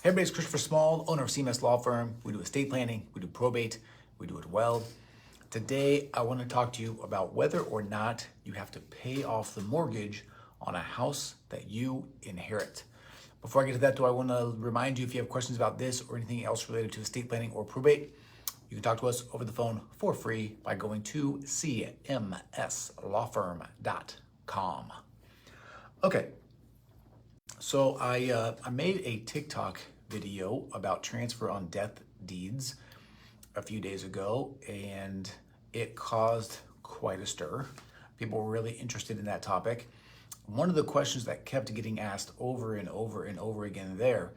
Hey everybody, it's Christopher Small, owner of CMS Law Firm. We do estate planning, we do probate, we do it well. Today, I want to talk to you about whether or not you have to pay off the mortgage on a house that you inherit. Before I get to that, I want to remind you, if you have questions about this or anything else related to estate planning or probate, you can talk to us over the phone for free by going to cmslawfirm.com. Okay, so I made a TikTok video about transfer on death deeds a few days ago, and it caused quite a stir. People were really interested in that topic. One of the questions that kept getting asked over and over and over again there,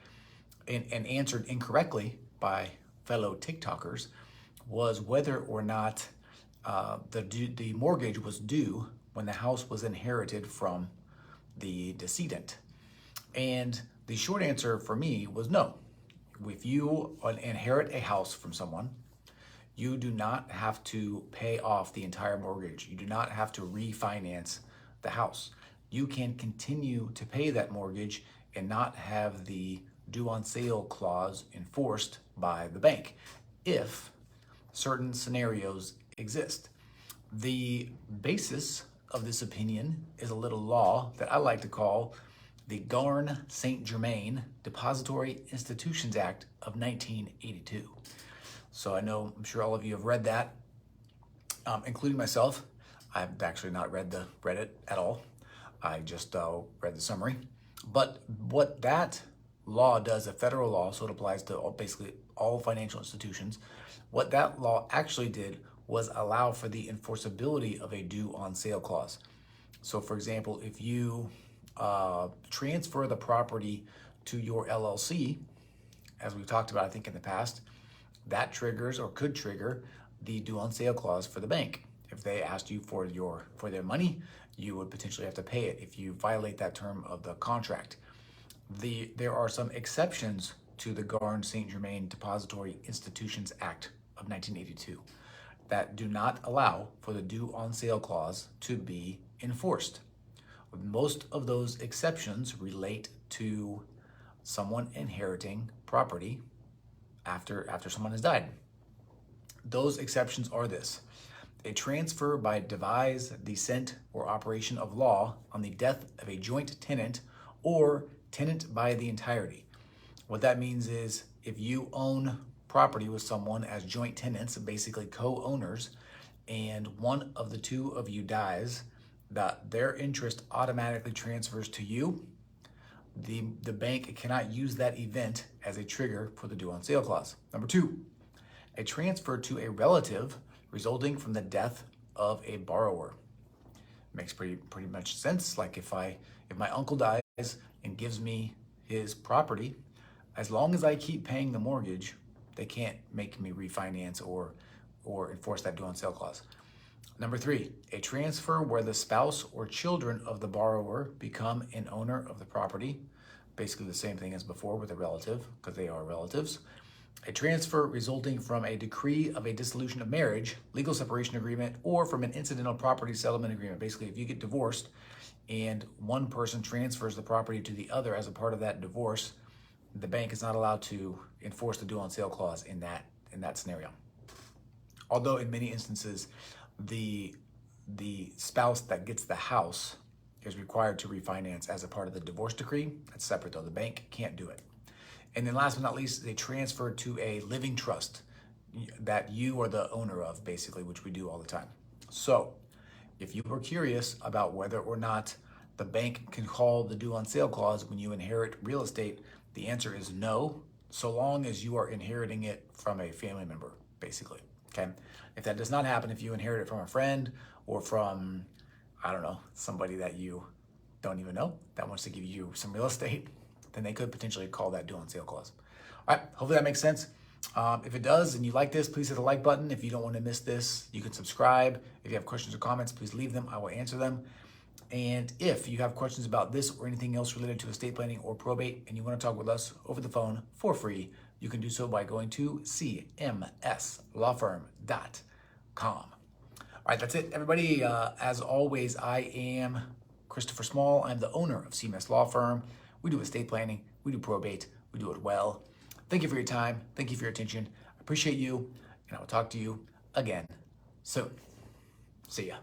and answered incorrectly by fellow TikTokers, was whether or not the mortgage was due when the house was inherited from the decedent. And the short answer for me was no. If you inherit a house from someone, you do not have to pay off the entire mortgage. You do not have to refinance the house. You can continue to pay that mortgage and not have the due on sale clause enforced by the bank if certain scenarios exist. The basis of this opinion is a little law that I like to call the Garn-St. Germain Depository Institutions Act of 1982. So I'm sure all of you have read that, including myself. I've actually not read it at all. I just read the summary. But what that law does, a federal law, so it applies to basically all financial institutions, what that law actually did was allow for the enforceability of a due on sale clause. So for example, if you transfer the property to your LLC, as we've talked about, I think in the past, that triggers or could trigger the due on sale clause for the bank. If they asked you for their money, you would potentially have to pay it if you violate that term of the contract. There are some exceptions to the Garn-St. Germain Depository Institutions Act of 1982 that do not allow for the due on sale clause to be enforced. Most of those exceptions relate to someone inheriting property after someone has died. Those exceptions are this: a transfer by devise, descent, or operation of law on the death of a joint tenant or tenant by the entirety. What that means is if you own property with someone as joint tenants, basically co-owners, and one of the two of you dies, that their interest automatically transfers to you. The bank cannot use that event as a trigger for the due on sale clause. Number two, a transfer to a relative resulting from the death of a borrower. Makes pretty much sense. Like if my uncle dies and gives me his property, as long as I keep paying the mortgage, they can't make me refinance or enforce that due on sale clause. Number three, a transfer where the spouse or children of the borrower become an owner of the property. Basically the same thing as before with a relative, because they are relatives. A transfer resulting from a decree of a dissolution of marriage, legal separation agreement, or from an incidental property settlement agreement. Basically, if you get divorced and one person transfers the property to the other as a part of that divorce, the bank is not allowed to enforce the due on sale clause in that scenario. Although in many instances, the spouse that gets the house is required to refinance as a part of the divorce decree. That's separate though. The bank can't do it. And then last but not least, they transfer to a living trust that you are the owner of, basically, which we do all the time. So if you were curious about whether or not the bank can call the due on sale clause when you inherit real estate, the answer is no, so long as you are inheriting it from a family member, basically. Okay. If that does not happen, if you inherit it from a friend or from, I don't know, somebody that you don't even know that wants to give you some real estate, then they could potentially call that due on sale clause. All right, hopefully that makes sense. If it does and you like this, please hit the like button. If you don't want to miss this, you can subscribe. If you have questions or comments, please leave them. I will answer them. And if you have questions about this or anything else related to estate planning or probate and you want to talk with us over the phone for free, you can do so by going to cmslawfirm.com. All right, that's it, everybody. As always, I am Christopher Small. I'm the owner of CMS Law Firm. We do estate planning, we do probate, we We do it well. Thank you for your time. Thank you for your attention. I appreciate you, and I will talk to you again soon. See ya.